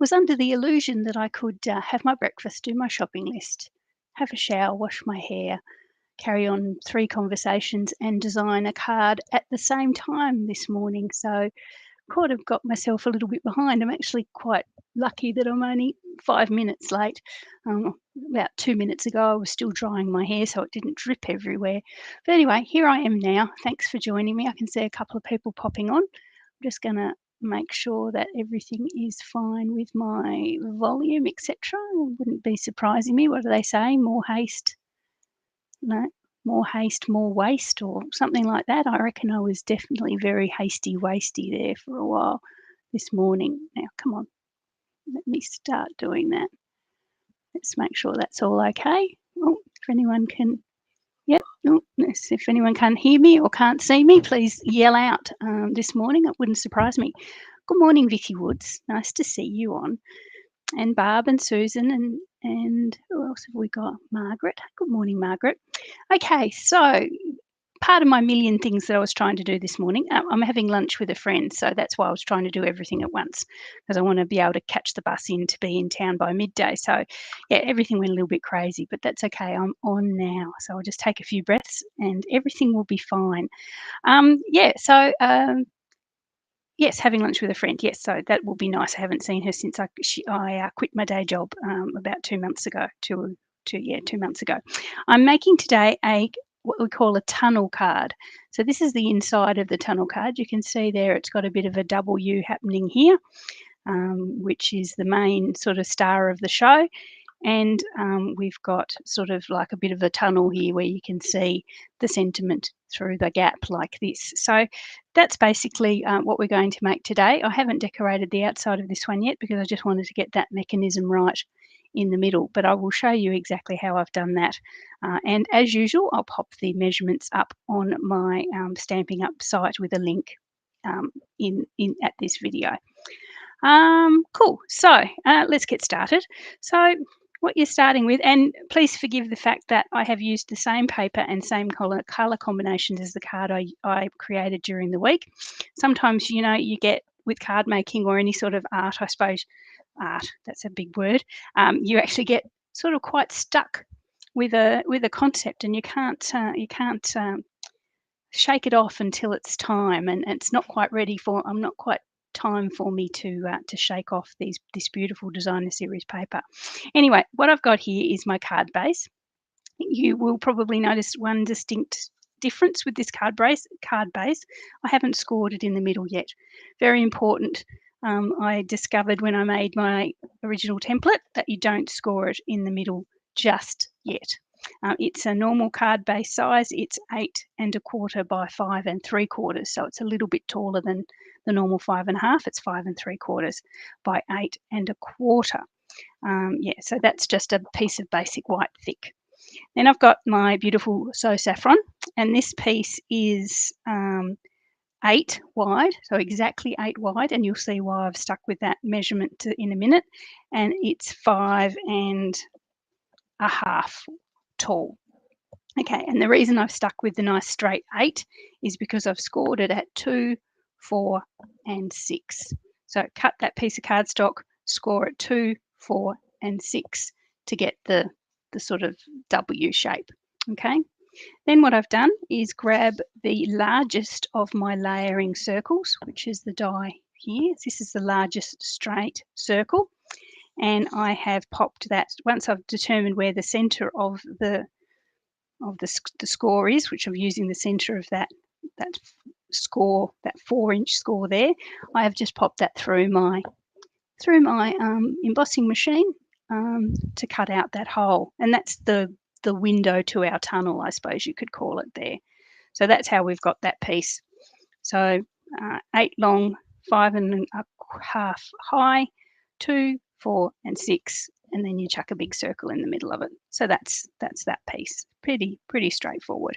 was under the illusion that I could have my breakfast, do my shopping list, have a shower, wash my hair, carry on 3 conversations and design a card at the same time this morning. So kind of got myself a little bit behind. I'm actually quite lucky that I'm only 5 minutes late. About 2 minutes ago, I was still drying my hair so it didn't drip everywhere. But anyway, here I am now. Thanks for joining me. I can see a couple of people popping on. I'm just going to make sure that everything is fine with my volume, etc. It wouldn't be surprising me. What do they say? More haste? No, more haste, more waste, or something like that. I reckon I was definitely very hasty-wasty there for a while this morning. Now, come on, let me start doing that. Let's make sure that's all okay. Oh, if anyone can, yep, oh, yes, if anyone can't hear me or can't see me, please yell out this morning. It wouldn't surprise me. Good morning, Vicky Woods. Nice to see you on. And Barb and Susan and who else have we got? Margaret. Good morning, Margaret. Okay, so part of my million things that I was trying to do this morning, I'm having lunch with a friend, so that's why I was trying to do everything at once, because I want to be able to catch the bus in to be in town by midday. So, yeah, everything went a little bit crazy, but that's okay. I'm on now, so I'll just take a few breaths and everything will be fine. Yes, having lunch with a friend. Yes, so that will be nice. I haven't seen her since I quit my day job about 2 months ago. 2 months ago. I'm making today what we call a tunnel card. So this is the inside of the tunnel card. You can see there it's got a bit of a W happening here, which is the main sort of star of the show. And we've got sort of like a bit of a tunnel here where you can see the sentiment through the gap like this. So that's basically what we're going to make today. I haven't decorated the outside of this one yet because I just wanted to get that mechanism right in the middle, but I will show you exactly how I've done that. And as usual, I'll pop the measurements up on my Stampin' Up site with a link at this video. Cool. So let's get started. So what you're starting with, and please forgive the fact that I have used the same paper and same color combinations as the card I created during the week. Sometimes, you get with card making or any sort of art, I suppose, art, that's a big word, you actually get sort of quite stuck with a concept and you can't shake it off until it's time, and it's not quite ready for, I'm not quite time for me to shake off this beautiful designer series paper. Anyway, what I've got here is my card base. You will probably notice one distinct difference with this card base. I haven't scored it in the middle yet. Very important. I discovered when I made my original template that you don't score it in the middle just yet. It's a normal card base size. It's 8 1/4 by 5 3/4, so it's a little bit taller than the normal 5 1/2. It's 5 3/4 by 8 1/4. So that's just a piece of basic white thick. Then I've got my beautiful So Saffron, and this piece is 8 wide, so exactly 8 wide, and you'll see why I've stuck with that measurement in a minute. And it's 5 1/2 tall. Okay, and the reason I've stuck with the nice straight 8 is because I've scored it at 2, 4, and 6. So cut that piece of cardstock, score at 2, 4, and 6 to get the sort of W shape. Okay. Then what I've done is grab the largest of my layering circles, which is the die here. This is the largest straight circle, and I have popped that. Once I've determined where the center of the score is, which I'm using the center of that score, that 4-inch score there, I have just popped that through my embossing machine to cut out that hole, and that's the window to our tunnel, I suppose you could call it there. So that's how we've got that piece. So 8 long, 5 1/2 high, 2, 4, and 6, and then you chuck a big circle in the middle of it. So that's that piece. Pretty straightforward.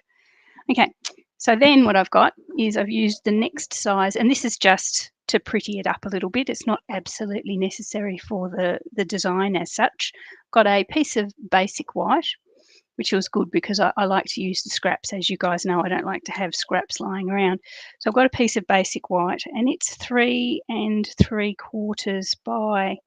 Okay, so then what I've got is I've used the next size, and this is just to pretty it up a little bit. It's not absolutely necessary for the design as such. Got a piece of basic white, which was good because I like to use the scraps. As you guys know, I don't like to have scraps lying around. So I've got a piece of basic white, and it's 3 3/4 by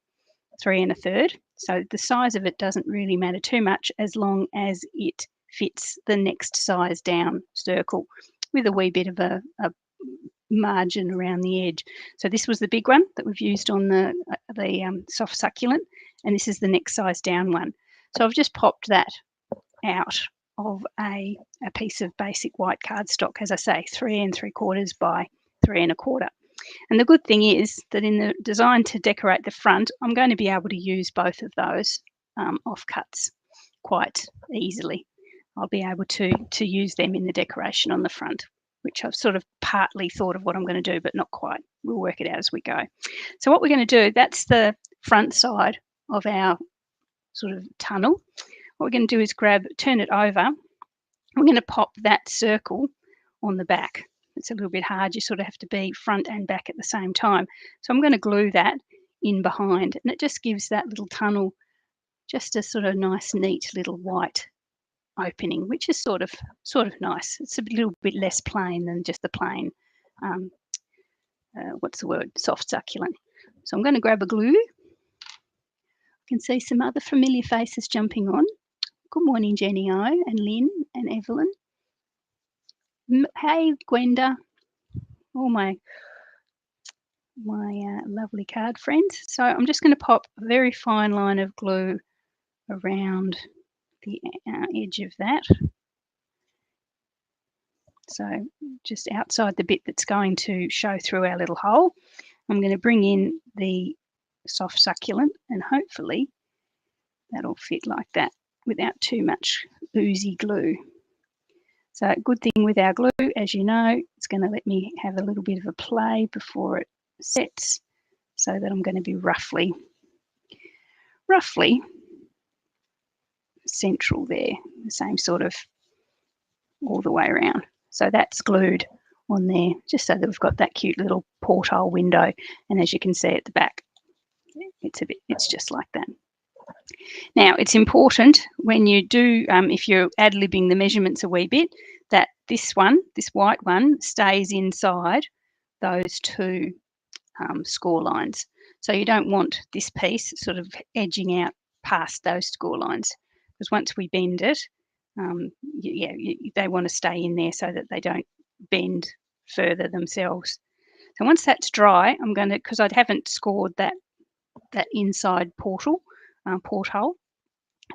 3 1/3. So the size of it doesn't really matter too much as long as it fits the next size down circle with a wee bit of a margin around the edge. So this was the big one that we've used on the soft succulent, and this is the next size down one. So I've just popped that out of a piece of basic white cardstock, as I say, 3 3/4 by 3 1/4. And the good thing is that in the design to decorate the front, I'm going to be able to use both of those offcuts quite easily. I'll be able to use them in the decoration on the front, which I've sort of partly thought of what I'm going to do, but not quite. We'll work it out as we go. So what we're going to do, that's the front side of our sort of tunnel. What we're going to do is turn it over. We're going to pop that circle on the back. It's a little bit hard. You sort of have to be front and back at the same time. So I'm going to glue that in behind, and it just gives that little tunnel just a sort of nice, neat little white opening, which is sort of nice. It's a little bit less plain than just the plain, soft succulent. So I'm going to grab a glue. I can see some other familiar faces jumping on. Good morning, Jenny O and Lynn and Evelyn. Hey, Gwenda, all my lovely card friends. So I'm just going to pop a very fine line of glue around the edge of that. So just outside the bit that's going to show through our little hole, I'm going to bring in the soft succulent, and hopefully that'll fit like that without too much oozy glue. So good thing with our glue, as you know, it's going to let me have a little bit of a play before it sets, so that I'm going to be roughly central there, the same sort of all the way around. So that's glued on there, just so that we've got that cute little porthole window. And as you can see at the back, it's just like that. Now, it's important when you do, if you're ad-libbing the measurements a wee bit, that this white one, stays inside those two score lines. So you don't want this piece sort of edging out past those score lines, because once we bend it, they want to stay in there so that they don't bend further themselves. So once that's dry, I'm going to, because I haven't scored that inside porthole.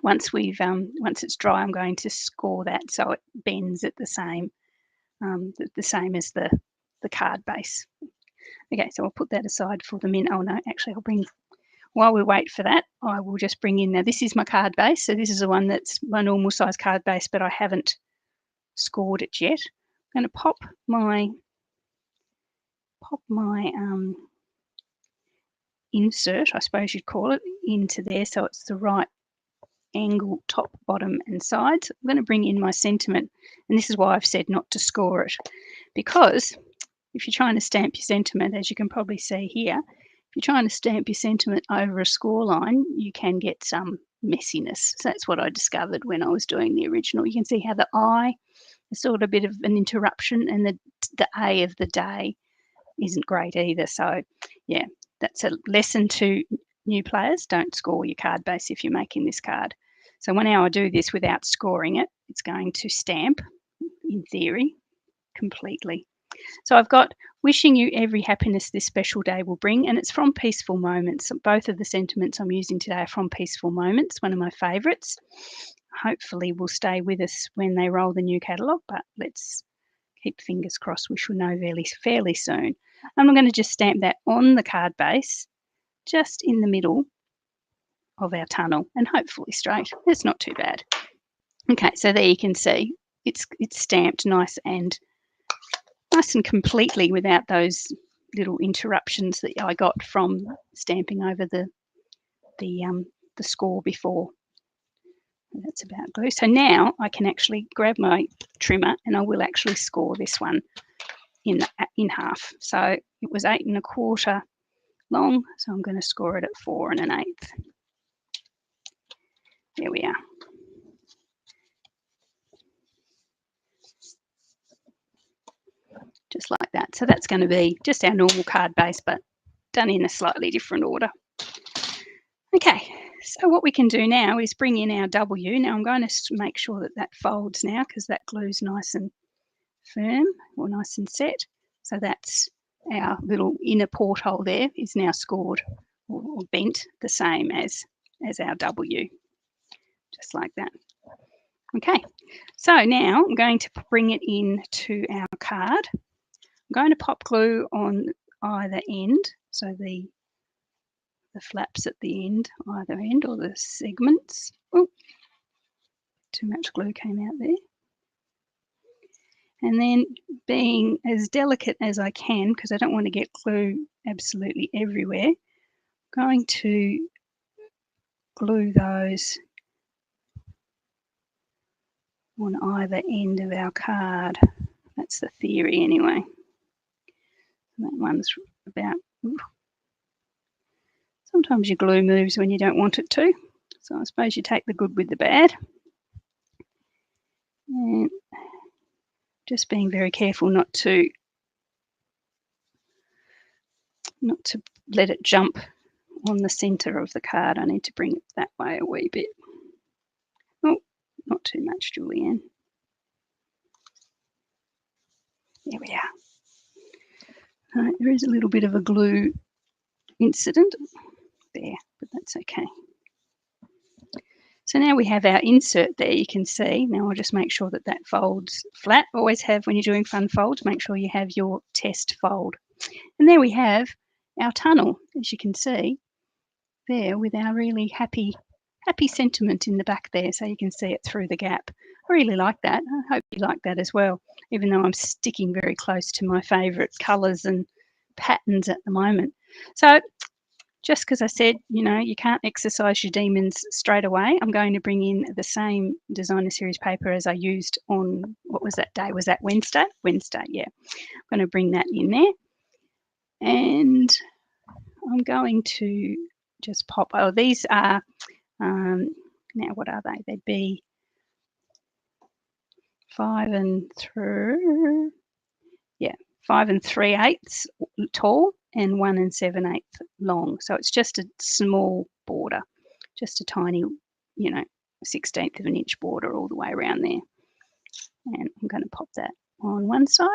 Once it's dry, I'm going to score that so it bends at the same as the card base. Okay, so I'll put that aside for the minute. Oh no, actually while we wait for that, I will just bring in, now this is my card base. So this is the one that's my normal size card base, but I haven't scored it yet. I'm going to pop my insert, I suppose you'd call it, into there so it's the right angle, top, bottom and sides. I'm going to bring in my sentiment, and this is why I've said not to score it, because if you're trying to stamp your sentiment, as you can probably see here, if you're trying to stamp your sentiment over a score line, you can get some messiness. So that's what I discovered when I was doing the original. You can see how the I is sort of a bit of an interruption, and the A of the day isn't great either. So yeah, that's a lesson to new players. Don't score your card base if you're making this card. So now I do this without scoring it, it's going to stamp, in theory, completely. So I've got wishing you every happiness this special day will bring, and it's from Peaceful Moments. Both of the sentiments I'm using today are from Peaceful Moments, one of my favourites. Hopefully will stay with us when they roll the new catalogue, but let's keep fingers crossed. We should know fairly soon. And I'm going to just stamp that on the card base, just in the middle of our tunnel, and hopefully straight. It's not too bad. Okay, so there you can see it's stamped nice and completely without those little interruptions that I got from stamping over the score before. That's about glue. So now I can actually grab my trimmer and I will actually score this one in half. So it was 8 1/4 long, so I'm going to score it at 4 1/8. There we are. Just like that. So that's going to be just our normal card base, but done in a slightly different order. Okay, so what we can do now is bring in our W. Now I'm going to make sure that that folds now because that glue's nice and firm or nice and set. So that's our little inner porthole there is now scored or bent the same as our W, just like that. Okay, so now I'm going to bring it into our card. I'm going to pop glue on either end, so the flaps at the end, either end, or the segments. Oh, too much glue came out there. And then being as delicate as I can, because I don't want to get glue absolutely everywhere, I'm going to glue those on either end of our card. That's the theory anyway. That one's about... Ooh. Sometimes your glue moves when you don't want it to. So I suppose you take the good with the bad. And just being very careful not to let it jump on the centre of the card. I need to bring it that way a wee bit. Oh, not too much, Julianne. There we are. There is a little bit of a glue incident there, but that's okay. So now we have our insert there, you can see. Now I'll just make sure that that folds flat. Always have, when you're doing fun folds, make sure you have your test fold. And there we have our tunnel, as you can see, there with our really happy sentiment in the back there, so you can see it through the gap. I really like that. I hope you like that as well, even though I'm sticking very close to my favourite colours and patterns at the moment. So just because I said, you know, you can't exercise your demons straight away, I'm going to bring in the same designer series paper as I used on, what was that day? Was that Wednesday? Wednesday, yeah. I'm going to bring that in there. And I'm going to just pop, oh, these are, now what are they? They'd be 5 3/8 tall and 1 7/8 long. So it's just a small border, just a tiny, you know, 1/16 of an inch border all the way around there. And I'm going to pop that on one side.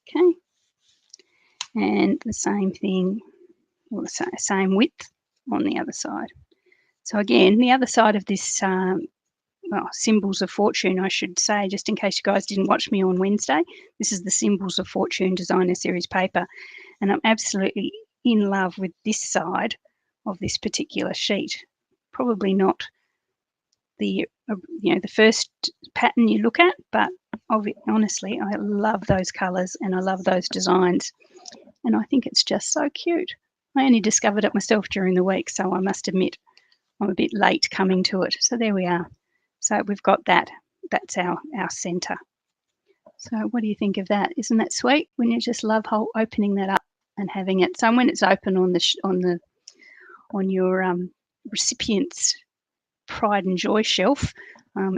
Okay. And the same thing, or the same width on the other side. So again, the other side of this Symbols of Fortune, I should say, just in case you guys didn't watch me on Wednesday, this is the Symbols of Fortune designer series paper, and I'm absolutely in love with this side of this particular sheet. Probably not the the first pattern you look at, but honestly, I love those colours and I love those designs, and I think it's just so cute. I only discovered it myself during the week, so I must admit I'm a bit late coming to it. So there we are. So we've got that. That's our centre. So what do you think of that? Isn't that sweet? When you just love opening that up and having it. So when it's open on your recipient's pride and joy shelf,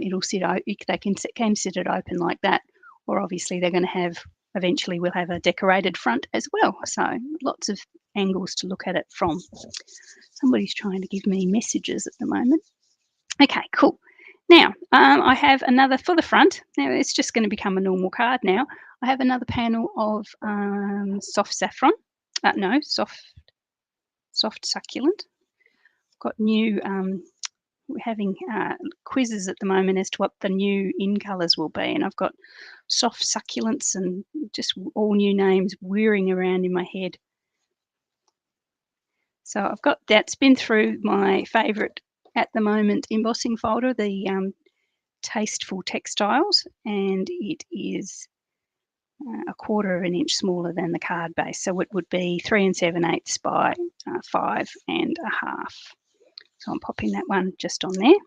it'll sit. They can sit it open like that, or obviously they're going to have. Eventually, we'll have a decorated front as well. So lots of angles to look at it from. Somebody's trying to give me messages at the moment. Okay, cool. Now, I have another for the front. Now, it's just going to become a normal card now. I have another panel of soft saffron. Soft succulent. I've got new, we're having quizzes at the moment as to what the new in colours will be. And I've got soft succulents and just all new names whirring around in my head. So I've got that's been through my favourite at the moment embossing folder, the Tasteful Textiles, and it is a 1/4 of an inch smaller than the card base. So it would be 3 7/8 by 5 1/2. So I'm popping that one just on there.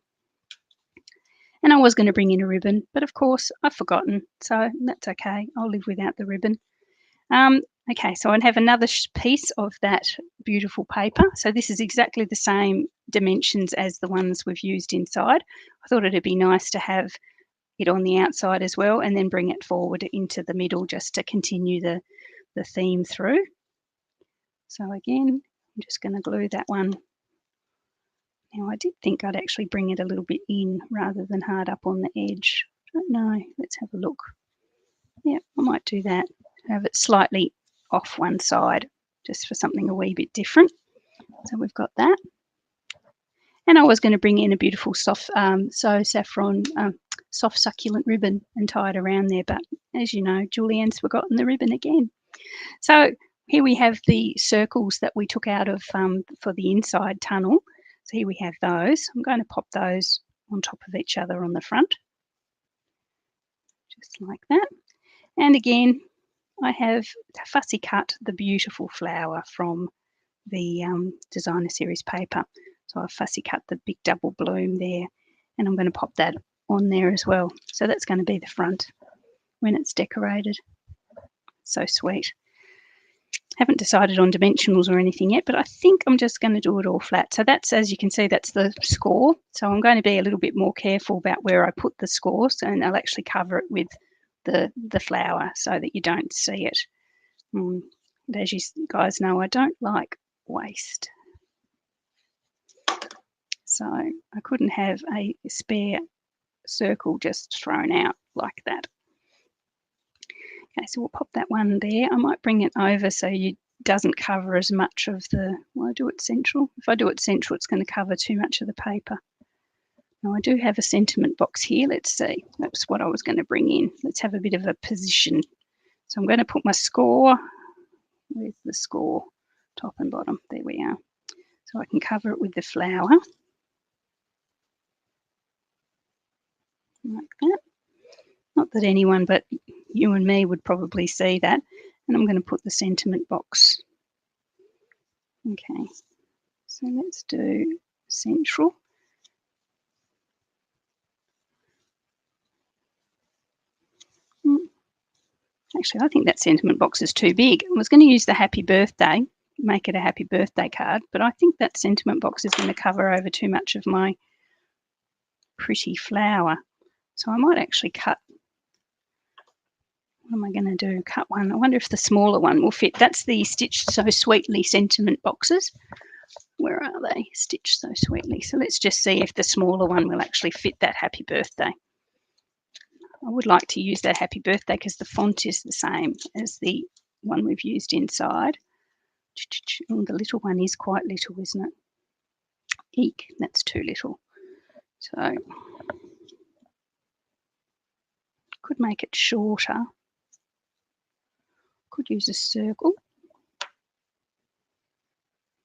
And I was going to bring in a ribbon, but of course I've forgotten. So that's okay. I'll live without the ribbon. Okay, so I have another piece of that beautiful paper. So this is exactly the same dimensions as the ones we've used inside. I thought it'd be nice to have it on the outside as well, and then bring it forward into the middle just to continue the theme through. So again, I'm just going to glue that one. Now I did think I'd actually bring it a little bit in rather than hard up on the edge. I don't know, let's have a look. Yeah, I might do that. Have it slightly off one side just for something a wee bit different. So we've got that. And I was going to bring in a beautiful soft saffron soft succulent ribbon and tie it around there, but as you know, Julianne's forgotten the ribbon again. So here we have the circles that we took out of for the inside tunnel. So here we have those. I'm going to pop those on top of each other on the front, just like that. And again, I have fussy cut the beautiful flower from the designer series paper. So I've fussy cut the big double bloom there, and I'm going to pop that on there as well. So that's going to be the front when it's decorated. So sweet. Haven't decided on dimensionals or anything yet, but I think I'm just going to do it all flat. So that's, as you can see, that's the score. So I'm going to be a little bit more careful about where I put the scores, and I'll actually cover it with the flower so that you don't see it. But as you guys know, I don't like waste. So I couldn't have a spare circle just thrown out like that. Okay, so we'll pop that one there. I might bring it over so it doesn't cover as much of the, well, I do it central. If I do it central, it's going to cover too much of the paper. Now I do have a sentiment box here. Let's see, that's what I was going to bring in. Let's have a bit of a position. So I'm going to put my score, where's the score? Top and bottom, there we are. So I can cover it with the flower. Like that. Not that anyone but you and me would probably see that. And I'm going to put the sentiment box. Okay, so let's do central. Actually, I think that sentiment box is too big. I was going to use the happy birthday, make it a happy birthday card, but I think that sentiment box is going to cover over too much of my pretty flower. So I might actually cut. What am I going to do? Cut one. I wonder if the smaller one will fit. That's the Stitched So Sweetly sentiment boxes. Where are they? Stitched So Sweetly. So let's just see if the smaller one will actually fit that happy birthday. I would like to use that happy birthday because the font is the same as the one we've used inside. And the little one is quite little, isn't it? Eek, that's too little. So could make it shorter. Could use a circle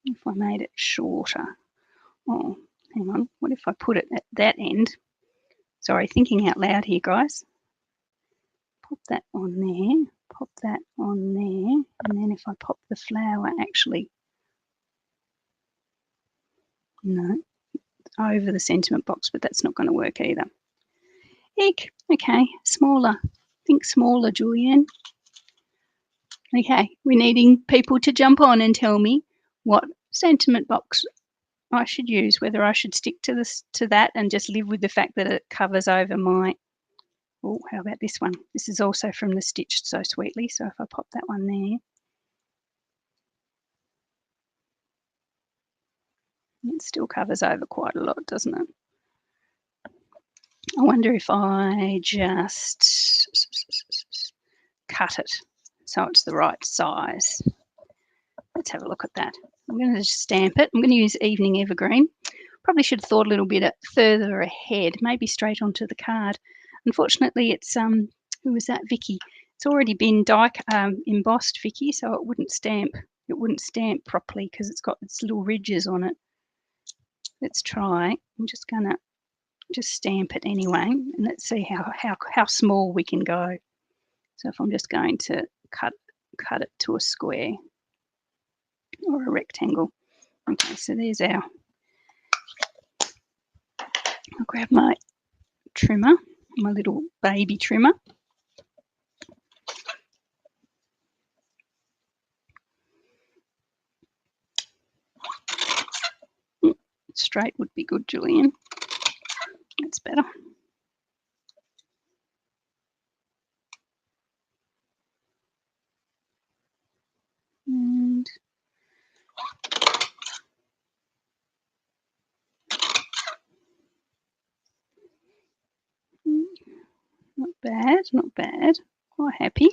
if I made it shorter. Oh, hang on. What if I put it at that end? Sorry, thinking out loud here, guys. Pop that on there. Pop that on there. And then if I pop the flower actually, no, over the sentiment box, but that's not going to work either. Eek. Okay, smaller. Think smaller, Julianne. Okay, we're needing people to jump on and tell me what sentiment box I should use, whether I should stick to that and just live with the fact that it covers over my, oh, how about this one? This is also from the Stitched So Sweetly, so if I pop that one there, it still covers over quite a lot, doesn't it? I wonder if I just cut it so it's the right size. Let's have a look at that. I'm going to just stamp it. I'm going to use Evening Evergreen. Probably should have thought a little bit further ahead, maybe straight onto the card. Unfortunately, it's, who was that, Vicky? It's already been embossed, Vicky, so it wouldn't stamp. It wouldn't stamp properly because it's got its little ridges on it. Let's try. I'm just going to just stamp it anyway, and let's see how small we can go. So if I'm just going to cut it to a square or a rectangle. Okay, so there's our, I'll grab my trimmer, my little baby trimmer. Straight would be good, Julian. That's better. bad, not bad. Quite happy.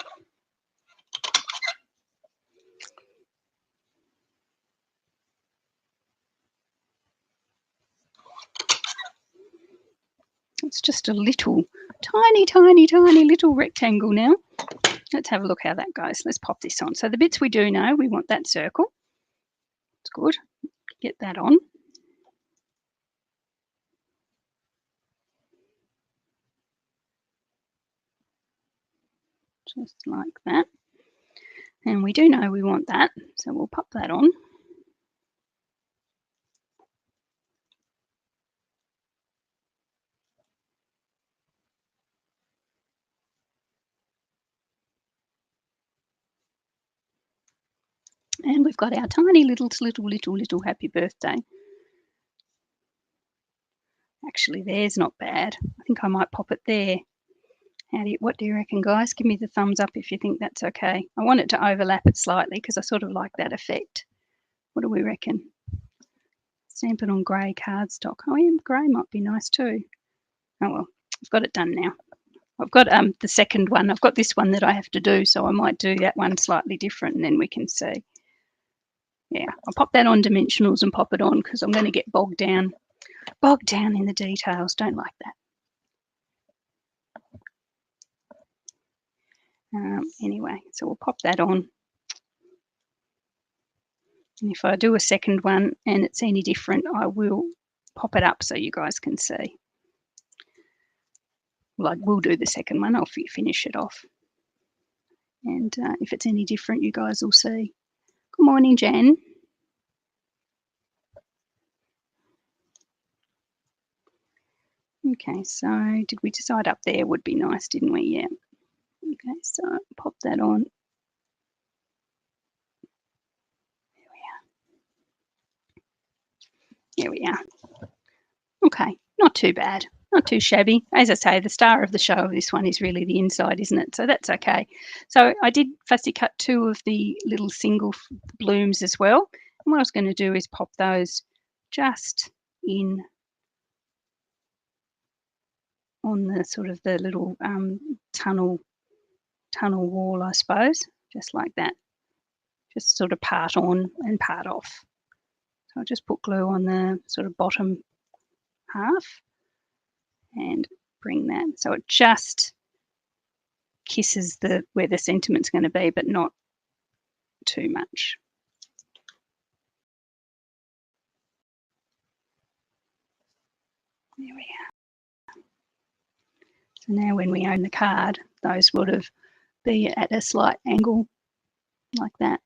It's just a little, tiny, tiny, tiny little rectangle now. Let's have a look how that goes. Let's pop this on. So the bits we do know, we want that circle. It's good. Get that on. Just like that. And we do know we want that, so we'll pop that on. And we've got our tiny little happy birthday. Actually, there's not bad. I think I might pop it there. What do you reckon, guys? Give me the thumbs up if you think that's okay. I want it to overlap it slightly because I sort of like that effect. What do we reckon? Stamp it on grey cardstock. Oh yeah, grey might be nice too. Oh well, I've got it done now. I've got the second one. I've got this one that I have to do, so I might do that one slightly different and then we can see. Yeah, I'll pop that on dimensionals and pop it on because I'm going to get bogged down in the details. Don't like that. Anyway, so we'll pop that on. And if I do a second one and it's any different, I will pop it up so you guys can see. Well, I will do the second one. I'll finish it off. And if it's any different, you guys will see. Good morning, Jen. Okay, so did we decide up there would be nice, didn't we? Yeah. Okay, so pop that on. There we are. Okay, not too bad. Not too shabby. As I say, the star of the show of this one is really the inside, isn't it? So that's okay. So I did fussy cut 2 of the little single blooms as well. And what I was going to do is pop those just in on the sort of the little tunnel wall, I suppose, just like that. Just sort of part on and part off. So I'll just put glue on the sort of bottom half and bring that so it just kisses where the sentiment's going to be, but not too much. There we are. So now when we own the card, those would have be at a slight angle like that.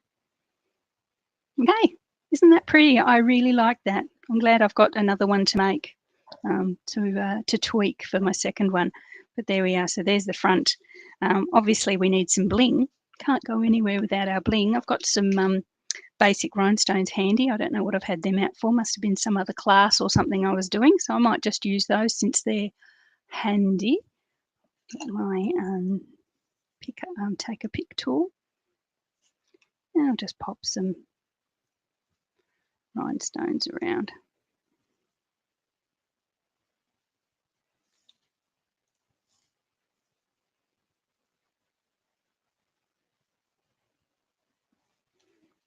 Okay, isn't that pretty? I really like that. I'm glad I've got another one to make to tweak for my second one. But there we are. So there's the front. Obviously, we need some bling. Can't go anywhere without our bling. I've got some basic rhinestones handy. I don't know what I've had them out for. Must have been some other class or something I was doing. So I might just use those since they're handy. Get my take a pick tool. And I'll just pop some rhinestones around.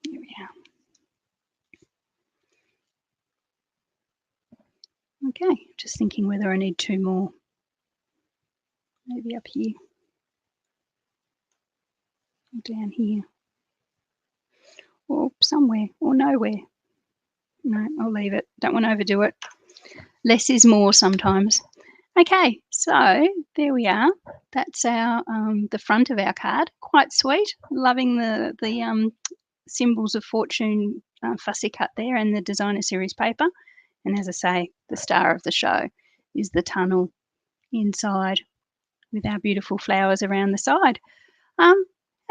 There we are. Okay, just thinking whether I need 2 more. Maybe up here. Or down here. Or somewhere. Or nowhere. No, I'll leave it. Don't want to overdo it. Less is more sometimes. Okay, so there we are. That's our the front of our card. Quite sweet. Loving the symbols of fortune fussy cut there and the designer series paper. And as I say, the star of the show is the tunnel inside with our beautiful flowers around the side. How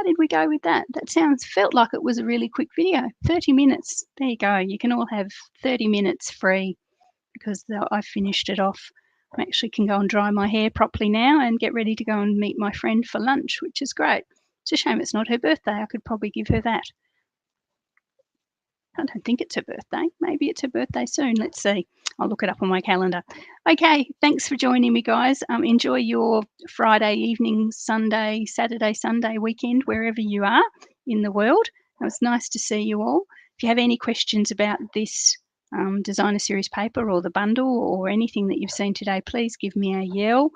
did we go with that? That felt like it was a really quick video. 30 minutes. There you go. You can all have 30 minutes free because I finished it off. I actually can go and dry my hair properly now and get ready to go and meet my friend for lunch, which is great. It's a shame it's not her birthday. I could probably give her that. I don't think it's her birthday. Maybe it's her birthday soon. Let's see. I'll look it up on my calendar. Okay, thanks for joining me, guys. Enjoy your Friday evening, Sunday, Saturday, Sunday weekend, wherever you are in the world. It was nice to see you all. If you have any questions about this designer series paper or the bundle or anything that you've seen today, please give me a yell.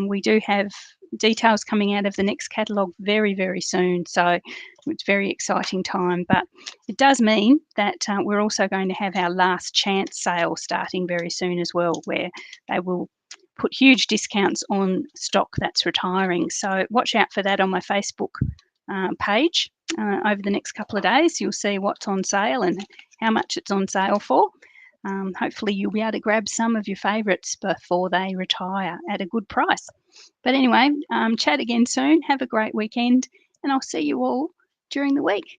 We do have details coming out of the next catalogue very, very soon, so it's a very exciting time. But it does mean that we're also going to have our last chance sale starting very soon as well, where they will put huge discounts on stock that's retiring. So watch out for that on my Facebook page. Over the next couple of days, you'll see what's on sale and how much it's on sale for. Hopefully you'll be able to grab some of your favourites before they retire at a good price. But anyway, chat again soon. Have a great weekend, and I'll see you all during the week.